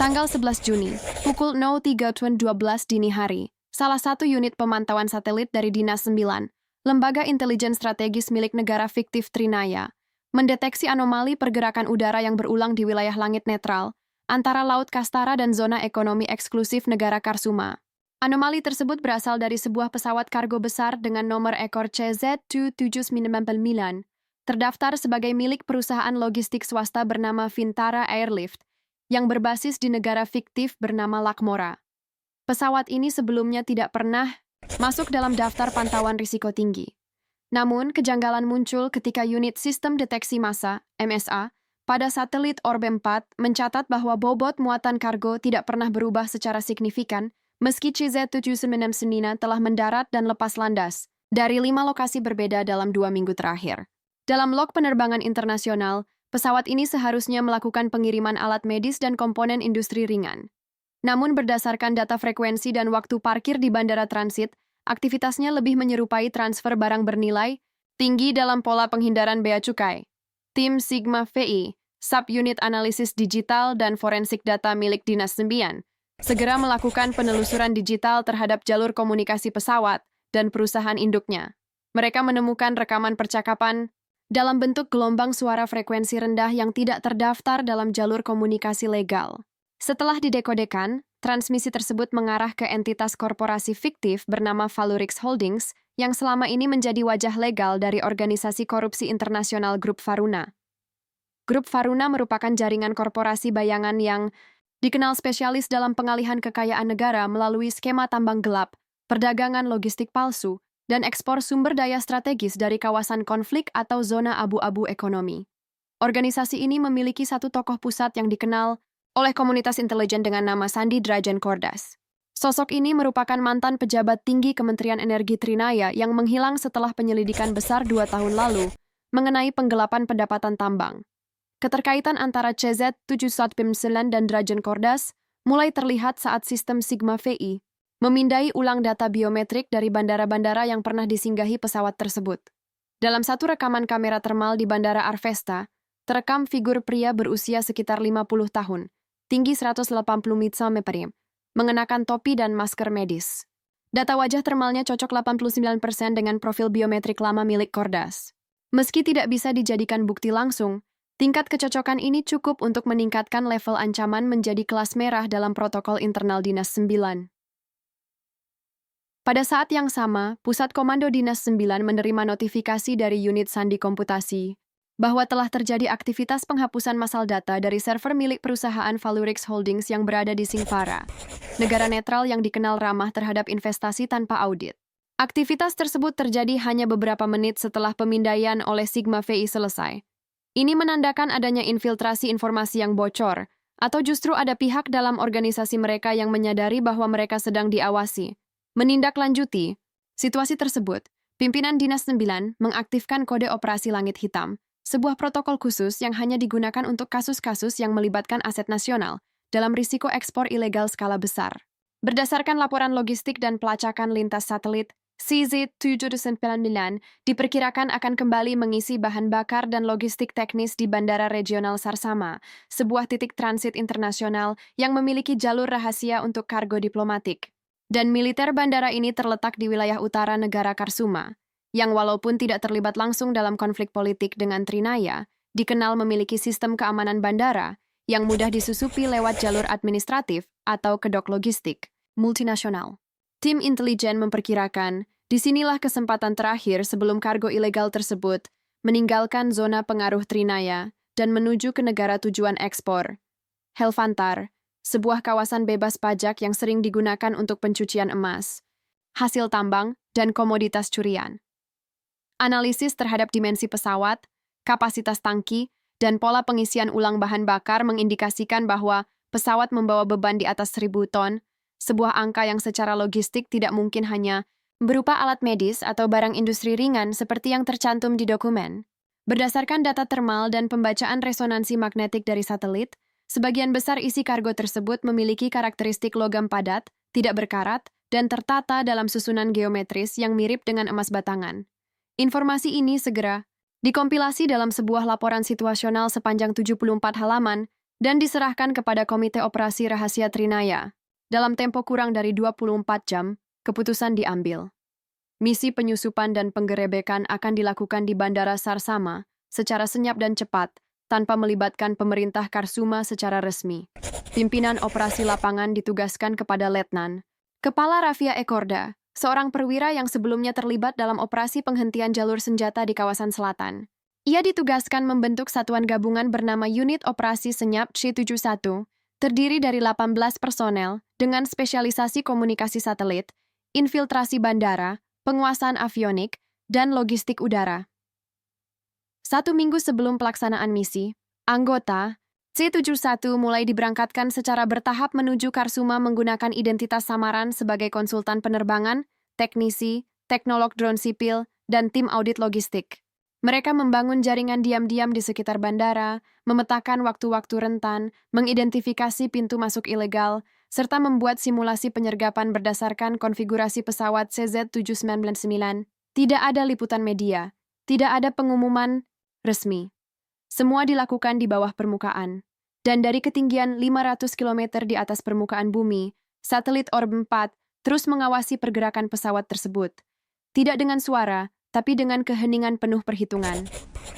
Tanggal 11 Juni, pukul 03.12 dini hari, salah satu unit pemantauan satelit dari Dinas 9, lembaga intelijen strategis milik negara fiktif Trinaya, mendeteksi anomali pergerakan udara yang berulang di wilayah langit netral antara Laut Kastara dan zona ekonomi eksklusif negara Karsuma. Anomali tersebut berasal dari sebuah pesawat kargo besar dengan nomor ekor CZ-2799, terdaftar sebagai milik perusahaan logistik swasta bernama Vintara Airlift, yang berbasis di negara fiktif bernama Lakmora. Pesawat ini sebelumnya tidak pernah masuk dalam daftar pantauan risiko tinggi. Namun, kejanggalan muncul ketika unit sistem deteksi massa, MSA, pada satelit Orbe 4 mencatat bahwa bobot muatan kargo tidak pernah berubah secara signifikan meski CZ-799 telah mendarat dan lepas landas dari 5 lokasi berbeda dalam 2 minggu terakhir. Dalam log penerbangan internasional, pesawat ini seharusnya melakukan pengiriman alat medis dan komponen industri ringan. Namun berdasarkan data frekuensi dan waktu parkir di bandara transit, aktivitasnya lebih menyerupai transfer barang bernilai tinggi dalam pola penghindaran bea cukai. Tim Sigma VI, Subunit Analisis Digital dan Forensik Data milik Dinas 9, segera melakukan penelusuran digital terhadap jalur komunikasi pesawat dan perusahaan induknya. Mereka menemukan rekaman percakapan dalam bentuk gelombang suara frekuensi rendah yang tidak terdaftar dalam jalur komunikasi legal. Setelah didekodekan, transmisi tersebut mengarah ke entitas korporasi fiktif bernama Valurix Holdings yang selama ini menjadi wajah legal dari organisasi korupsi internasional Grup Varuna. Grup Varuna merupakan jaringan korporasi bayangan yang dikenal spesialis dalam pengalihan kekayaan negara melalui skema tambang gelap, perdagangan logistik palsu, dan ekspor sumber daya strategis dari kawasan konflik atau zona abu-abu ekonomi. Organisasi ini memiliki satu tokoh pusat yang dikenal oleh komunitas intelijen dengan nama Sandi Drajan Kordas. Sosok ini merupakan mantan pejabat tinggi Kementerian Energi Trinaya yang menghilang setelah penyelidikan besar 2 tahun lalu mengenai penggelapan pendapatan tambang. Keterkaitan antara CZ-799 dan Drajan Kordas mulai terlihat saat sistem Sigma VI memindai ulang data biometrik dari bandara-bandara yang pernah disinggahi pesawat tersebut. Dalam satu rekaman kamera termal di Bandara Arvesta, terekam figur pria berusia sekitar 50 tahun, tinggi 180 cm, mengenakan topi dan masker medis. Data wajah termalnya cocok 89% dengan profil biometrik lama milik Kordas. Meski tidak bisa dijadikan bukti langsung, tingkat kecocokan ini cukup untuk meningkatkan level ancaman menjadi kelas merah dalam protokol internal Dinas 9. Pada saat yang sama, Pusat Komando Dinas 9 menerima notifikasi dari unit sandi komputasi bahwa telah terjadi aktivitas penghapusan massal data dari server milik perusahaan Valurix Holdings yang berada di Singvara, negara netral yang dikenal ramah terhadap investasi tanpa audit. Aktivitas tersebut terjadi hanya beberapa menit setelah pemindaian oleh Sigma VI selesai. Ini menandakan adanya infiltrasi informasi yang bocor, atau justru ada pihak dalam organisasi mereka yang menyadari bahwa mereka sedang diawasi. Menindaklanjuti situasi tersebut, pimpinan Dinas 9 mengaktifkan kode operasi Langit Hitam, sebuah protokol khusus yang hanya digunakan untuk kasus-kasus yang melibatkan aset nasional dalam risiko ekspor ilegal skala besar. Berdasarkan laporan logistik dan pelacakan lintas satelit, CZ-799 diperkirakan akan kembali mengisi bahan bakar dan logistik teknis di Bandara Regional Sarsama, sebuah titik transit internasional yang memiliki jalur rahasia untuk kargo diplomatik. Dan militer bandara ini terletak di wilayah utara negara Karsuma, yang walaupun tidak terlibat langsung dalam konflik politik dengan Trinaya, dikenal memiliki sistem keamanan bandara yang mudah disusupi lewat jalur administratif atau kedok logistik multinasional. Tim intelijen memperkirakan, disinilah kesempatan terakhir sebelum kargo ilegal tersebut meninggalkan zona pengaruh Trinaya dan menuju ke negara tujuan ekspor, Helvantar, sebuah kawasan bebas pajak yang sering digunakan untuk pencucian emas, hasil tambang, dan komoditas curian. Analisis terhadap dimensi pesawat, kapasitas tangki, dan pola pengisian ulang bahan bakar mengindikasikan bahwa pesawat membawa beban di atas 1.000 ton, sebuah angka yang secara logistik tidak mungkin hanya berupa alat medis atau barang industri ringan seperti yang tercantum di dokumen. Berdasarkan data termal dan pembacaan resonansi magnetik dari satelit, sebagian besar isi kargo tersebut memiliki karakteristik logam padat, tidak berkarat, dan tertata dalam susunan geometris yang mirip dengan emas batangan. Informasi ini segera dikompilasi dalam sebuah laporan situasional sepanjang 74 halaman dan diserahkan kepada Komite Operasi Rahasia Trinaya. Dalam tempo kurang dari 24 jam, keputusan diambil. Misi penyusupan dan penggerebekan akan dilakukan di Bandara Sarsama secara senyap dan cepat, tanpa melibatkan pemerintah Karsuma secara resmi. Pimpinan operasi lapangan ditugaskan kepada Letnan Kepala Rafia Ekorda, seorang perwira yang sebelumnya terlibat dalam operasi penghentian jalur senjata di kawasan selatan. Ia ditugaskan membentuk satuan gabungan bernama Unit Operasi Senyap C71, terdiri dari 18 personel dengan spesialisasi komunikasi satelit, infiltrasi bandara, penguasaan avionik, dan logistik udara. 1 minggu sebelum pelaksanaan misi, anggota C71 mulai diberangkatkan secara bertahap menuju Karsuma menggunakan identitas samaran sebagai konsultan penerbangan, teknisi, teknolog drone sipil, dan tim audit logistik. Mereka membangun jaringan diam-diam di sekitar bandara, memetakan waktu-waktu rentan, mengidentifikasi pintu masuk ilegal, serta membuat simulasi penyergapan berdasarkan konfigurasi pesawat CZ799. Tidak ada liputan media, tidak ada pengumuman resmi. Semua dilakukan di bawah permukaan. Dan dari ketinggian 500 km di atas permukaan bumi, satelit Orb 4 terus mengawasi pergerakan pesawat tersebut. Tidak dengan suara, tapi dengan keheningan penuh perhitungan.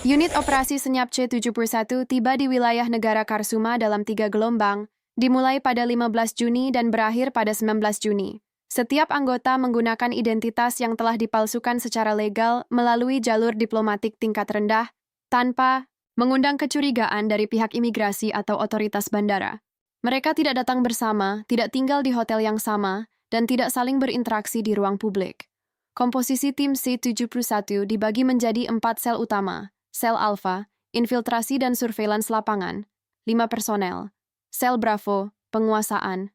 Unit Operasi Senyap C71 tiba di wilayah negara Karsuma dalam 3 gelombang, dimulai pada 15 Juni dan berakhir pada 19 Juni. Setiap anggota menggunakan identitas yang telah dipalsukan secara legal melalui jalur diplomatik tingkat rendah, tanpa mengundang kecurigaan dari pihak imigrasi atau otoritas bandara. Mereka tidak datang bersama, tidak tinggal di hotel yang sama, dan tidak saling berinteraksi di ruang publik. Komposisi tim C71 dibagi menjadi 4 sel utama, sel alfa, infiltrasi dan surveillance lapangan, 5 personel, sel Bravo, penguasaan,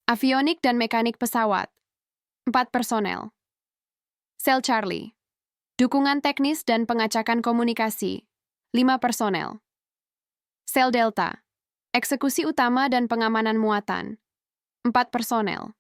avionik dan mekanik pesawat, 4 personel, sel Charlie, dukungan teknis dan pengacakan komunikasi, 5 personel. Sel Delta, eksekusi utama dan pengamanan muatan, 4 personel.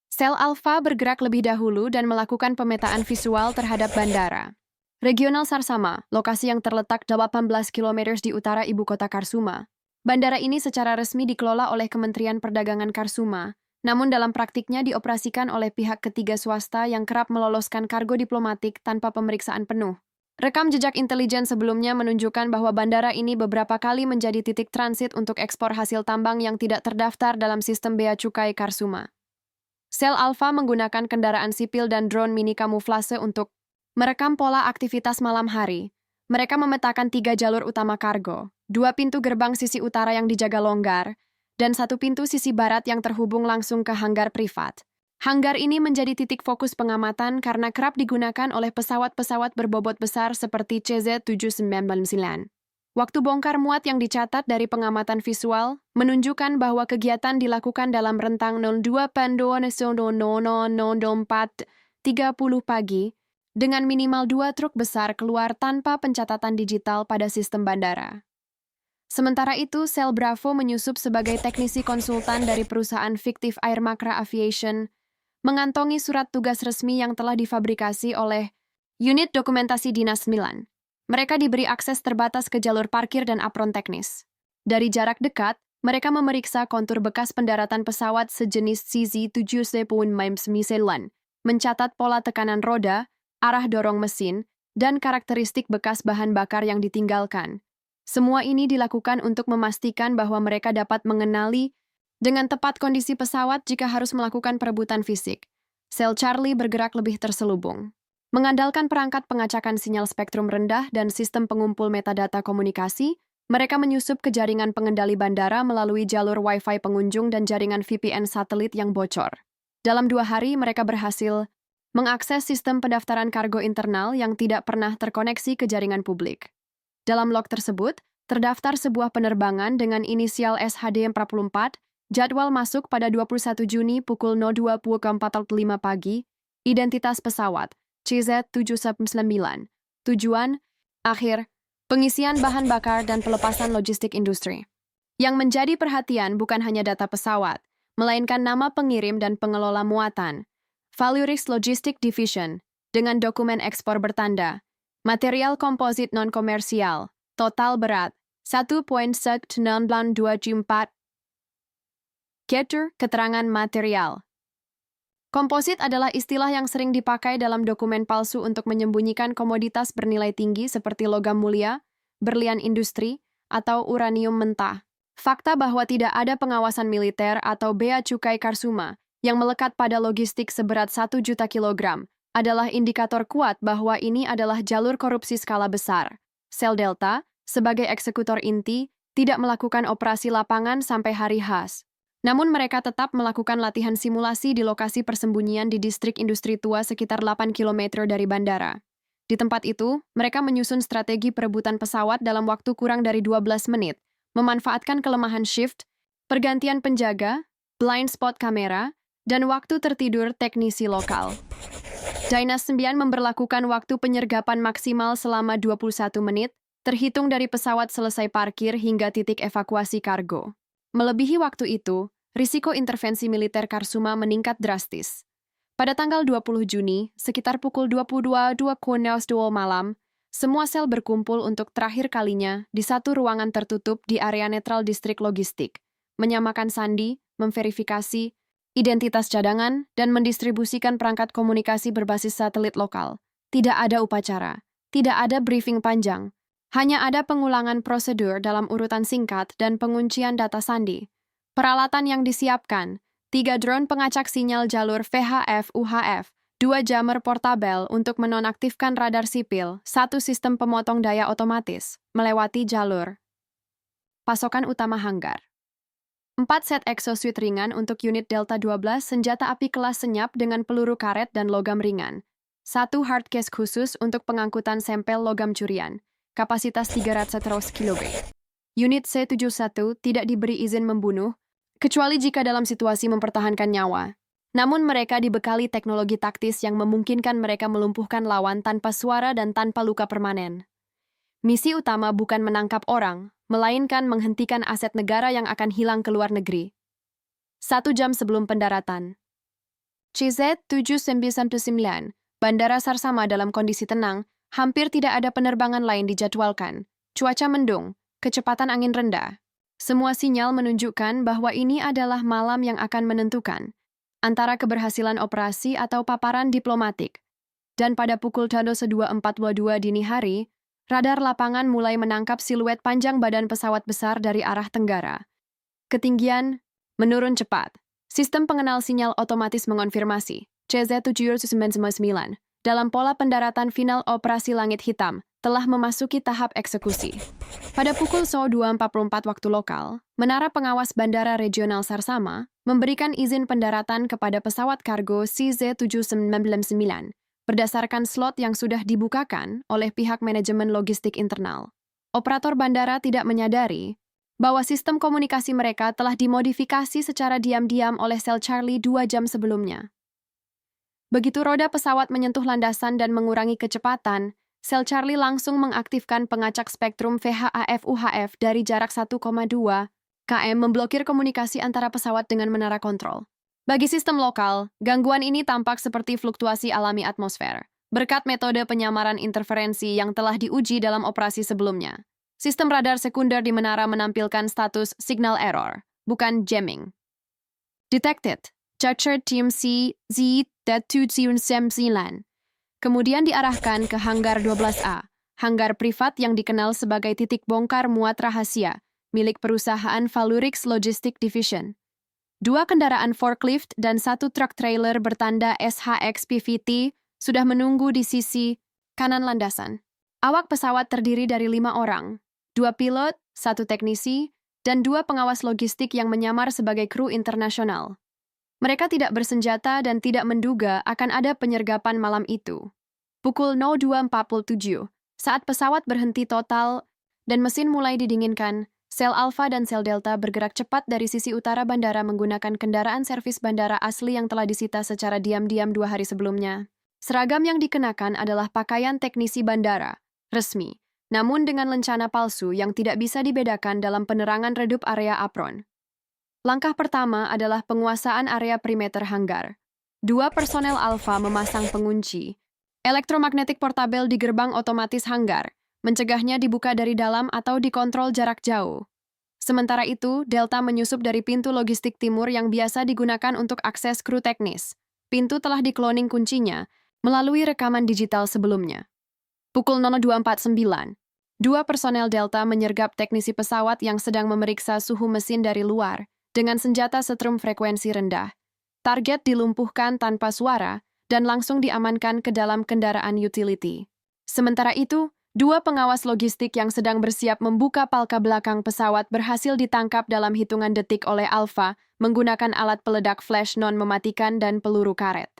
Sel Alpha bergerak lebih dahulu dan melakukan pemetaan visual terhadap bandara. Regional Sarsama, lokasi yang terletak 18 km di utara ibu kota Karsuma. Bandara ini secara resmi dikelola oleh Kementerian Perdagangan Karsuma, namun dalam praktiknya dioperasikan oleh pihak ketiga swasta yang kerap meloloskan kargo diplomatik tanpa pemeriksaan penuh. Rekam jejak intelijen sebelumnya menunjukkan bahwa bandara ini beberapa kali menjadi titik transit untuk ekspor hasil tambang yang tidak terdaftar dalam sistem bea cukai Karsuma. Sel Alpha menggunakan kendaraan sipil dan drone mini kamuflase untuk merekam pola aktivitas malam hari. Mereka memetakan 3 jalur utama kargo, 2 pintu gerbang sisi utara yang dijaga longgar, dan 1 pintu sisi barat yang terhubung langsung ke hanggar privat. Hanggar ini menjadi titik fokus pengamatan karena kerap digunakan oleh pesawat-pesawat berbobot besar seperti CZ799. Waktu bongkar muat yang dicatat dari pengamatan visual menunjukkan bahwa kegiatan dilakukan dalam rentang 02.00.04.30 pagi dengan minimal 2 truk besar keluar tanpa pencatatan digital pada sistem bandara. Sementara itu, sel Bravo menyusup sebagai teknisi konsultan dari perusahaan fiktif Air Makra Aviation, mengantongi surat tugas resmi yang telah difabrikasi oleh Unit Dokumentasi Dinas Milan. Mereka diberi akses terbatas ke jalur parkir dan apron teknis. Dari jarak dekat, mereka memeriksa kontur bekas pendaratan pesawat sejenis CZ799, mencatat pola tekanan roda, arah dorong mesin, dan karakteristik bekas bahan bakar yang ditinggalkan. Semua ini dilakukan untuk memastikan bahwa mereka dapat mengenali dengan tepat kondisi pesawat jika harus melakukan perebutan fisik. Sel Charlie bergerak lebih terselubung. Mengandalkan perangkat pengacakan sinyal spektrum rendah dan sistem pengumpul metadata komunikasi, mereka menyusup ke jaringan pengendali bandara melalui jalur Wi-Fi pengunjung dan jaringan VPN satelit yang bocor. Dalam 2 hari, mereka berhasil mengakses sistem pendaftaran kargo internal yang tidak pernah terkoneksi ke jaringan publik. Dalam log tersebut, terdaftar sebuah penerbangan dengan inisial SHD44, jadwal masuk pada 21 Juni pukul 02.45 pagi, identitas pesawat, CZ799, tujuan, akhir, pengisian bahan bakar dan pelepasan logistik industri. Yang menjadi perhatian bukan hanya data pesawat, melainkan nama pengirim dan pengelola muatan, Valurix Logistic Division, dengan dokumen ekspor bertanda, material komposit non-komersial, total berat, 1.1924. Getter, keterangan material. Komposit adalah istilah yang sering dipakai dalam dokumen palsu untuk menyembunyikan komoditas bernilai tinggi seperti logam mulia, berlian industri, atau uranium mentah. Fakta bahwa tidak ada pengawasan militer atau bea cukai Karsuma yang melekat pada logistik seberat 1 juta kilogram adalah indikator kuat bahwa ini adalah jalur korupsi skala besar. Sel Delta, sebagai eksekutor inti, tidak melakukan operasi lapangan sampai hari H. Namun mereka tetap melakukan latihan simulasi di lokasi persembunyian di distrik industri tua sekitar 8 km dari bandara. Di tempat itu, mereka menyusun strategi perebutan pesawat dalam waktu kurang dari 12 menit, memanfaatkan kelemahan shift, pergantian penjaga, blind spot kamera, dan waktu tertidur teknisi lokal. Dynas 9 memberlakukan waktu penyergapan maksimal selama 21 menit, terhitung dari pesawat selesai parkir hingga titik evakuasi kargo. Melebihi waktu itu, risiko intervensi militer Karsuma meningkat drastis. Pada tanggal 20 Juni, sekitar pukul 22.02 malam, semua sel berkumpul untuk terakhir kalinya di satu ruangan tertutup di area netral distrik logistik, menyamakan sandi, memverifikasi identitas cadangan, dan mendistribusikan perangkat komunikasi berbasis satelit lokal. Tidak ada upacara, tidak ada briefing panjang, hanya ada pengulangan prosedur dalam urutan singkat dan penguncian data sandi. Peralatan yang disiapkan, 3 drone pengacak sinyal jalur VHF-UHF, 2 jammer portabel untuk menonaktifkan radar sipil, 1 sistem pemotong daya otomatis, melewati jalur. Pasokan utama hanggar. 4 set exosuit ringan untuk unit Delta 12 senjata api kelas senyap dengan peluru karet dan logam ringan. 1 hardcase khusus untuk pengangkutan sampel logam curian, kapasitas 300 kg. Unit C-71 tidak diberi izin membunuh, kecuali jika dalam situasi mempertahankan nyawa. Namun mereka dibekali teknologi taktis yang memungkinkan mereka melumpuhkan lawan tanpa suara dan tanpa luka permanen. Misi utama bukan menangkap orang, melainkan menghentikan aset negara yang akan hilang ke luar negeri. 1 jam sebelum pendaratan. CZ-799, Bandara Sarsama dalam kondisi tenang, hampir tidak ada penerbangan lain dijadwalkan. Cuaca mendung, kecepatan angin rendah. Semua sinyal menunjukkan bahwa ini adalah malam yang akan menentukan antara keberhasilan operasi atau paparan diplomatik. Dan pada pukul 12.42 dini hari, radar lapangan mulai menangkap siluet panjang badan pesawat besar dari arah tenggara. Ketinggian menurun cepat. Sistem pengenal sinyal otomatis mengonfirmasi CZ-799 dalam pola pendaratan final operasi Langit Hitam telah memasuki tahap eksekusi. Pada pukul 2.44 waktu lokal, Menara Pengawas Bandara Regional Sarsama memberikan izin pendaratan kepada pesawat kargo CZ-799 berdasarkan slot yang sudah dibukakan oleh pihak manajemen logistik internal. Operator bandara tidak menyadari bahwa sistem komunikasi mereka telah dimodifikasi secara diam-diam oleh sel Charlie 2 jam sebelumnya. Begitu roda pesawat menyentuh landasan dan mengurangi kecepatan, sel Charlie langsung mengaktifkan pengacak spektrum VHF-UHF dari jarak 1,2 km memblokir komunikasi antara pesawat dengan menara kontrol. Bagi sistem lokal, gangguan ini tampak seperti fluktuasi alami atmosfer, berkat metode penyamaran interferensi yang telah diuji dalam operasi sebelumnya. Sistem radar sekunder di menara menampilkan status signal error, bukan jamming. Detected. Charter Team CZ-799. Kemudian diarahkan ke Hanggar 12A, hanggar privat yang dikenal sebagai titik bongkar muat rahasia, milik perusahaan Valurix Logistic Division. 2 kendaraan forklift dan 1 truk trailer bertanda SHX PVT sudah menunggu di sisi kanan landasan. Awak pesawat terdiri dari 5 orang, 2 pilot, 1 teknisi, dan 2 pengawas logistik yang menyamar sebagai kru internasional. Mereka tidak bersenjata dan tidak menduga akan ada penyergapan malam itu. Pukul 02.47, saat pesawat berhenti total dan mesin mulai didinginkan, sel Alpha dan sel Delta bergerak cepat dari sisi utara bandara menggunakan kendaraan servis bandara asli yang telah disita secara diam-diam 2 hari sebelumnya. Seragam yang dikenakan adalah pakaian teknisi bandara, resmi, namun dengan lencana palsu yang tidak bisa dibedakan dalam penerangan redup area apron. Langkah pertama adalah penguasaan area perimeter hanggar. 2 personel Alpha memasang pengunci elektromagnetik portabel di gerbang otomatis hanggar, mencegahnya dibuka dari dalam atau dikontrol jarak jauh. Sementara itu, Delta menyusup dari pintu logistik timur yang biasa digunakan untuk akses kru teknis. Pintu telah dikloning kuncinya melalui rekaman digital sebelumnya. Pukul 02.49, dua personel Delta menyergap teknisi pesawat yang sedang memeriksa suhu mesin dari luar dengan senjata setrum frekuensi rendah. Target dilumpuhkan tanpa suara dan langsung diamankan ke dalam kendaraan utility. Sementara itu, dua pengawas logistik yang sedang bersiap membuka palka belakang pesawat berhasil ditangkap dalam hitungan detik oleh Alpha menggunakan alat peledak flash non-mematikan dan peluru karet.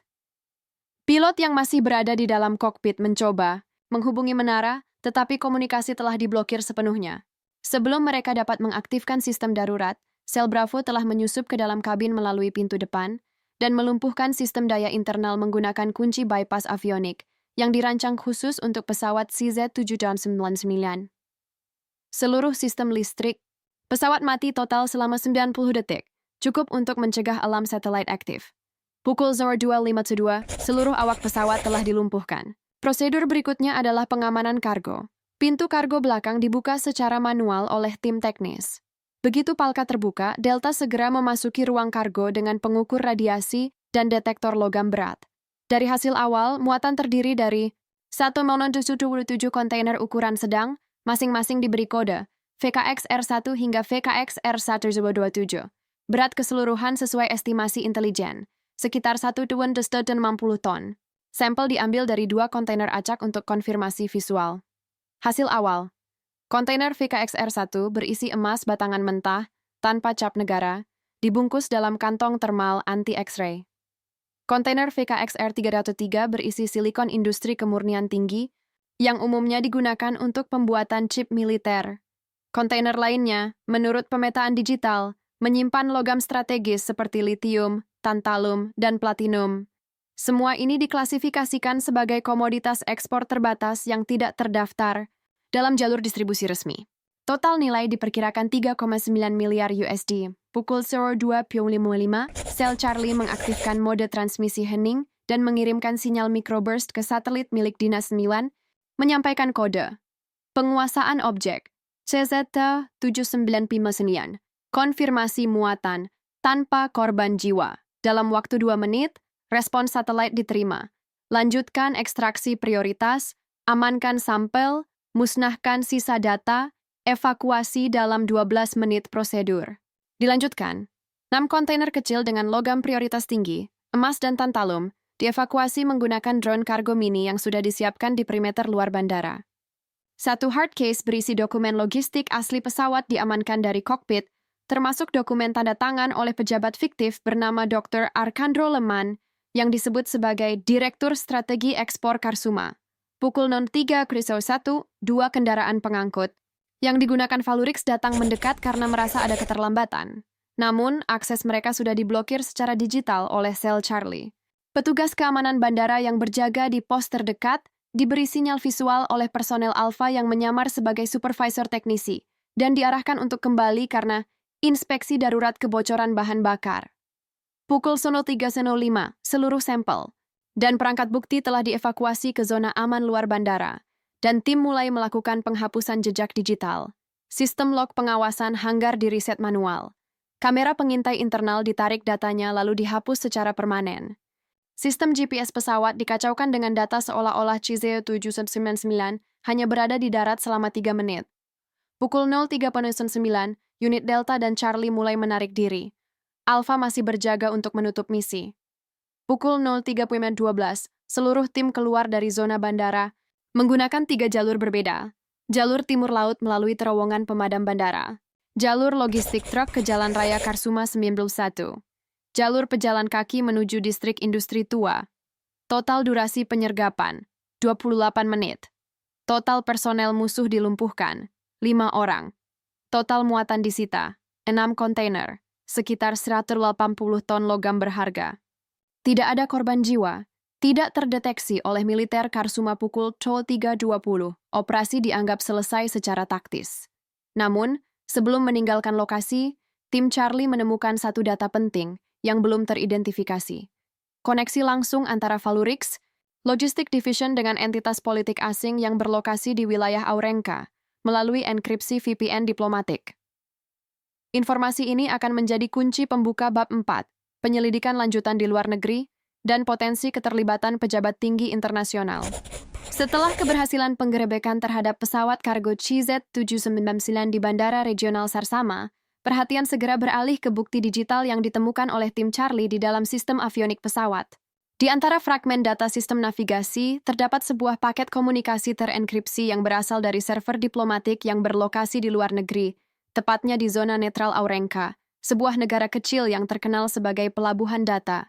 Pilot yang masih berada di dalam kokpit mencoba menghubungi menara, tetapi komunikasi telah diblokir sepenuhnya. Sebelum mereka dapat mengaktifkan sistem darurat, sel Bravo telah menyusup ke dalam kabin melalui pintu depan dan melumpuhkan sistem daya internal menggunakan kunci bypass avionik yang dirancang khusus untuk pesawat CZ-799. Seluruh sistem listrik, pesawat mati total selama 90 detik, cukup untuk mencegah alarm satelit aktif. Pukul 02.52, seluruh awak pesawat telah dilumpuhkan. Prosedur berikutnya adalah pengamanan kargo. Pintu kargo belakang dibuka secara manual oleh tim teknis. Begitu palka terbuka, Delta segera memasuki ruang kargo dengan pengukur radiasi dan detektor logam berat. Dari hasil awal, muatan terdiri dari 1,777 kontainer ukuran sedang, masing-masing diberi kode VKXR1 hingga VKXR1227. Berat keseluruhan sesuai estimasi intelijen, sekitar 1,60 ton. Sampel diambil dari dua kontainer acak untuk konfirmasi visual. Hasil awal. Kontainer VKXR1 berisi emas batangan mentah, tanpa cap negara, dibungkus dalam kantong termal anti-X-ray. Kontainer VKXR303 berisi silikon industri kemurnian tinggi, yang umumnya digunakan untuk pembuatan chip militer. Kontainer lainnya, menurut pemetaan digital, menyimpan logam strategis seperti litium, tantalum, dan platinum. Semua ini diklasifikasikan sebagai komoditas ekspor terbatas yang tidak terdaftar dalam jalur distribusi resmi. Total nilai diperkirakan 3,9 miliar USD. Pukul 02.55, sel Charlie mengaktifkan mode transmisi hening dan mengirimkan sinyal microburst ke satelit milik Dinas 9, menyampaikan kode. Penguasaan objek, CZ-799, konfirmasi muatan, tanpa korban jiwa. Dalam waktu 2 menit, respons satelit diterima. Lanjutkan ekstraksi prioritas, amankan sampel, musnahkan sisa data, evakuasi dalam 12 menit prosedur. Dilanjutkan, 6 kontainer kecil dengan logam prioritas tinggi, emas dan tantalum, dievakuasi menggunakan drone kargo mini yang sudah disiapkan di perimeter luar bandara. 1 hard case berisi dokumen logistik asli pesawat diamankan dari kokpit, termasuk dokumen tanda tangan oleh pejabat fiktif bernama Dr. Arkandro Leman yang disebut sebagai Direktur Strategi Ekspor Karsuma. Pukul 03.01, 2 kendaraan pengangkut yang digunakan Valurix datang mendekat karena merasa ada keterlambatan. Namun, akses mereka sudah diblokir secara digital oleh sel Charlie. Petugas keamanan bandara yang berjaga di pos terdekat diberi sinyal visual oleh personel Alpha yang menyamar sebagai supervisor teknisi dan diarahkan untuk kembali karena inspeksi darurat kebocoran bahan bakar. Pukul 03.05, seluruh sampel dan perangkat bukti telah dievakuasi ke zona aman luar bandara, dan tim mulai melakukan penghapusan jejak digital. Sistem log pengawasan hanggar diriset manual. Kamera pengintai internal ditarik datanya lalu dihapus secara permanen. Sistem GPS pesawat dikacaukan dengan data seolah-olah CZ-799 hanya berada di darat selama 3 menit. Pukul 03.09, unit Delta dan Charlie mulai menarik diri. Alpha masih berjaga untuk menutup misi. Pukul 03.12, seluruh tim keluar dari zona bandara menggunakan 3 jalur berbeda. Jalur timur laut melalui terowongan pemadam bandara. Jalur logistik truk ke Jalan Raya Karsuma 91. Jalur pejalan kaki menuju distrik industri tua. Total durasi penyergapan, 28 menit. Total personel musuh dilumpuhkan, 5 orang. Total muatan disita, 6 kontainer, sekitar 180 ton logam berharga. Tidak ada korban jiwa. Tidak terdeteksi oleh militer Karsuma pukul 03.20, operasi dianggap selesai secara taktis. Namun, sebelum meninggalkan lokasi, tim Charlie menemukan satu data penting yang belum teridentifikasi. Koneksi langsung antara Valurix, Logistic Division dengan entitas politik asing yang berlokasi di wilayah Aurenca, melalui enkripsi VPN diplomatik. Informasi ini akan menjadi kunci pembuka bab 4, penyelidikan lanjutan di luar negeri, dan potensi keterlibatan pejabat tinggi internasional. Setelah keberhasilan penggerebekan terhadap pesawat kargo CZ799 di Bandara Regional Sarsama, perhatian segera beralih ke bukti digital yang ditemukan oleh tim Charlie di dalam sistem avionik pesawat. Di antara fragmen data sistem navigasi, terdapat sebuah paket komunikasi terenkripsi yang berasal dari server diplomatik yang berlokasi di luar negeri, tepatnya di zona netral Aurenca, sebuah negara kecil yang terkenal sebagai pelabuhan data.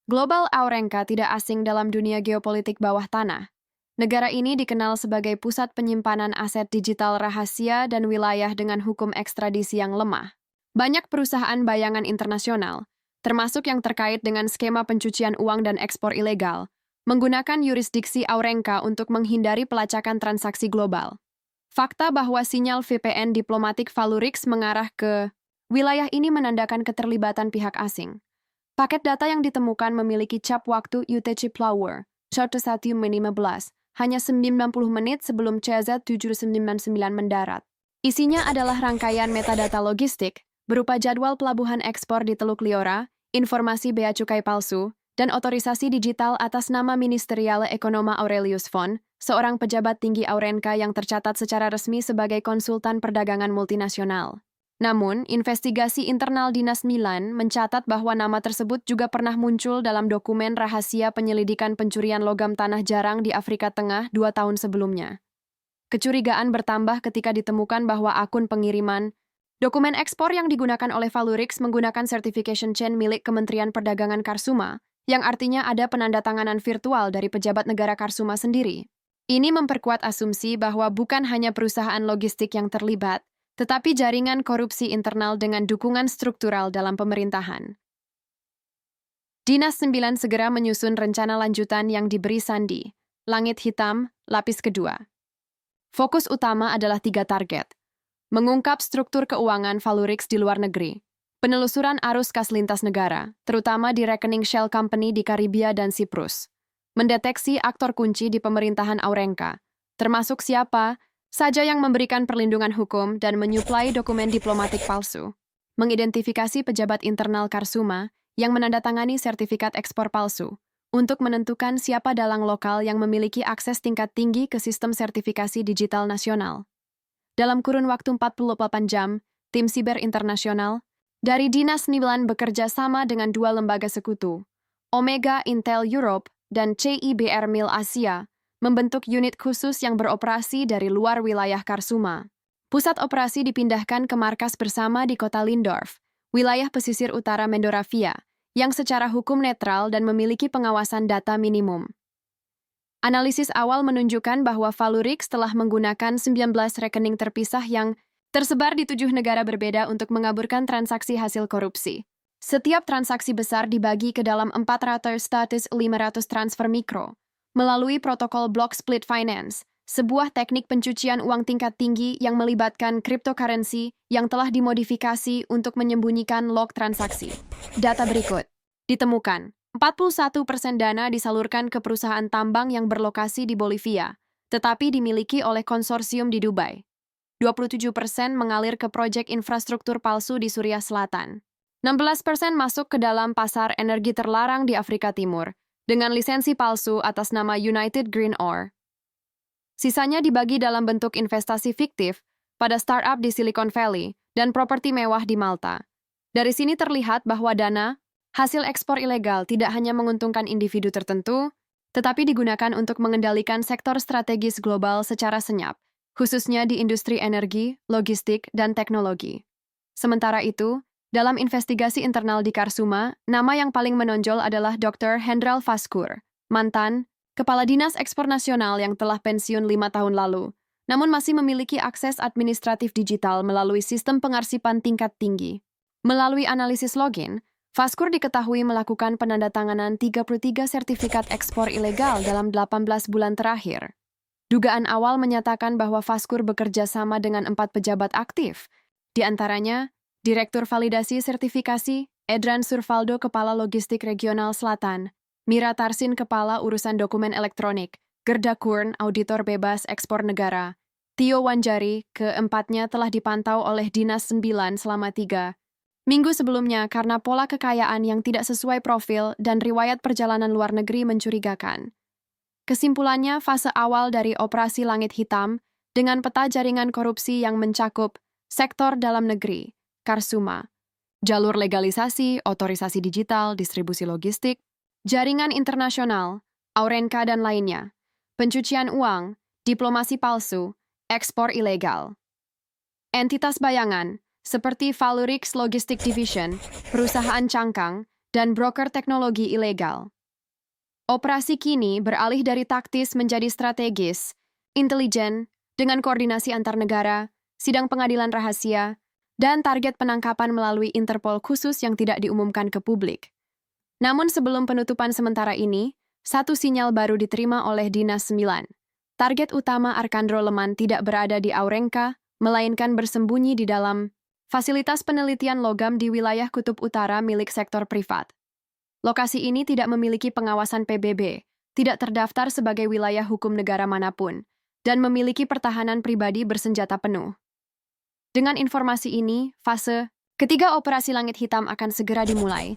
Global Aurenca tidak asing dalam dunia geopolitik bawah tanah. Negara ini dikenal sebagai pusat penyimpanan aset digital rahasia dan wilayah dengan hukum ekstradisi yang lemah. Banyak perusahaan bayangan internasional, termasuk yang terkait dengan skema pencucian uang dan ekspor ilegal, menggunakan yurisdiksi Aurenca untuk menghindari pelacakan transaksi global. Fakta bahwa sinyal VPN diplomatik Valurix mengarah ke wilayah ini menandakan keterlibatan pihak asing. Paket data yang ditemukan memiliki cap waktu UTC Plower, Chartesatium 15, hanya 90 menit sebelum CZ799 mendarat. Isinya adalah rangkaian metadata logistik, berupa jadwal pelabuhan ekspor di Teluk Liora, informasi bea cukai palsu, dan otorisasi digital atas nama Ministeriale Economa Aurelius Fon, seorang pejabat tinggi Aurenca yang tercatat secara resmi sebagai konsultan perdagangan multinasional. Namun, investigasi internal Dinas Milan mencatat bahwa nama tersebut juga pernah muncul dalam dokumen rahasia penyelidikan pencurian logam tanah jarang di Afrika Tengah 2 tahun sebelumnya. Kecurigaan bertambah ketika ditemukan bahwa akun pengiriman dokumen ekspor yang digunakan oleh Valurix menggunakan certification chain milik Kementerian Perdagangan Karsuma, yang artinya ada penandatanganan virtual dari pejabat negara Karsuma sendiri. Ini memperkuat asumsi bahwa bukan hanya perusahaan logistik yang terlibat, tetapi jaringan korupsi internal dengan dukungan struktural dalam pemerintahan. Dinas 9 segera menyusun rencana lanjutan yang diberi sandi, langit hitam, lapis kedua. Fokus utama adalah 3 target. Mengungkap struktur keuangan Valurix di luar negeri, penelusuran arus kas lintas negara, terutama di rekening Shell Company di Karibia dan Siprus, mendeteksi aktor kunci di pemerintahan Aurenca, termasuk siapa saja yang memberikan perlindungan hukum dan menyuplai dokumen diplomatik palsu, mengidentifikasi pejabat internal Karsuma yang menandatangani sertifikat ekspor palsu, untuk menentukan siapa dalang lokal yang memiliki akses tingkat tinggi ke sistem sertifikasi digital nasional. Dalam kurun waktu 48 jam, tim siber internasional dari Dinas 9 bekerja sama dengan 2 lembaga sekutu, Omega Intel Europe dan CIBR Mil Asia, membentuk unit khusus yang beroperasi dari luar wilayah Karsuma. Pusat operasi dipindahkan ke markas bersama di kota Lindorf, wilayah pesisir utara Mendoravia, yang secara hukum netral dan memiliki pengawasan data minimum. Analisis awal menunjukkan bahwa Valurix telah menggunakan 19 rekening terpisah yang tersebar di 7 negara berbeda untuk mengaburkan transaksi hasil korupsi. Setiap transaksi besar dibagi ke dalam 400 status 500 transfer mikro, melalui protokol block split finance, sebuah teknik pencucian uang tingkat tinggi yang melibatkan cryptocurrency yang telah dimodifikasi untuk menyembunyikan log transaksi. Data berikut ditemukan. 41% dana disalurkan ke perusahaan tambang yang berlokasi di Bolivia, tetapi dimiliki oleh konsorsium di Dubai. 27% mengalir ke proyek infrastruktur palsu di Suriah Selatan. 16% masuk ke dalam pasar energi terlarang di Afrika Timur, dengan lisensi palsu atas nama United Green Ore. Sisanya dibagi dalam bentuk investasi fiktif pada startup di Silicon Valley dan properti mewah di Malta. Dari sini terlihat bahwa dana hasil ekspor ilegal tidak hanya menguntungkan individu tertentu, tetapi digunakan untuk mengendalikan sektor strategis global secara senyap, khususnya di industri energi, logistik, dan teknologi. Sementara itu, dalam investigasi internal di Karsuma, nama yang paling menonjol adalah Dr. Hendral Vaskur, mantan Kepala Dinas Ekspor Nasional yang telah pensiun 5 tahun lalu, namun masih memiliki akses administratif digital melalui sistem pengarsipan tingkat tinggi. Melalui analisis login, Vaskur diketahui melakukan penandatanganan 33 sertifikat ekspor ilegal dalam 18 bulan terakhir. Dugaan awal menyatakan bahwa Vaskur bekerja sama dengan 4 pejabat aktif, di antaranya Direktur Validasi Sertifikasi, Edran Survaldo Kepala Logistik Regional Selatan, Mira Tarsin, Kepala Urusan Dokumen Elektronik, Gerda Kurn, Auditor Bebas Ekspor Negara, Tio Wanjari, keempatnya telah dipantau oleh Dinas 9 selama 3 minggu sebelumnya karena pola kekayaan yang tidak sesuai profil dan riwayat perjalanan luar negeri mencurigakan. Kesimpulannya, fase awal dari Operasi Langit Hitam dengan peta jaringan korupsi yang mencakup sektor dalam negeri, Karsuma, jalur legalisasi, otorisasi digital, distribusi logistik, jaringan internasional, Aurenka dan lainnya, pencucian uang, diplomasi palsu, ekspor ilegal. Entitas bayangan, seperti Valurix Logistic Division, perusahaan cangkang, dan broker teknologi ilegal. Operasi kini beralih dari taktis menjadi strategis, intelijen, dengan koordinasi antar negara, sidang pengadilan rahasia, dan target penangkapan melalui Interpol khusus yang tidak diumumkan ke publik. Namun sebelum penutupan sementara ini, satu sinyal baru diterima oleh Dinas 9. Target utama Arkandro Leman tidak berada di Aurenka, melainkan bersembunyi di dalam fasilitas penelitian logam di wilayah Kutub Utara milik sektor privat. Lokasi ini tidak memiliki pengawasan PBB, tidak terdaftar sebagai wilayah hukum negara manapun, dan memiliki pertahanan pribadi bersenjata penuh. Dengan informasi ini, fase ketiga Operasi Langit Hitam akan segera dimulai.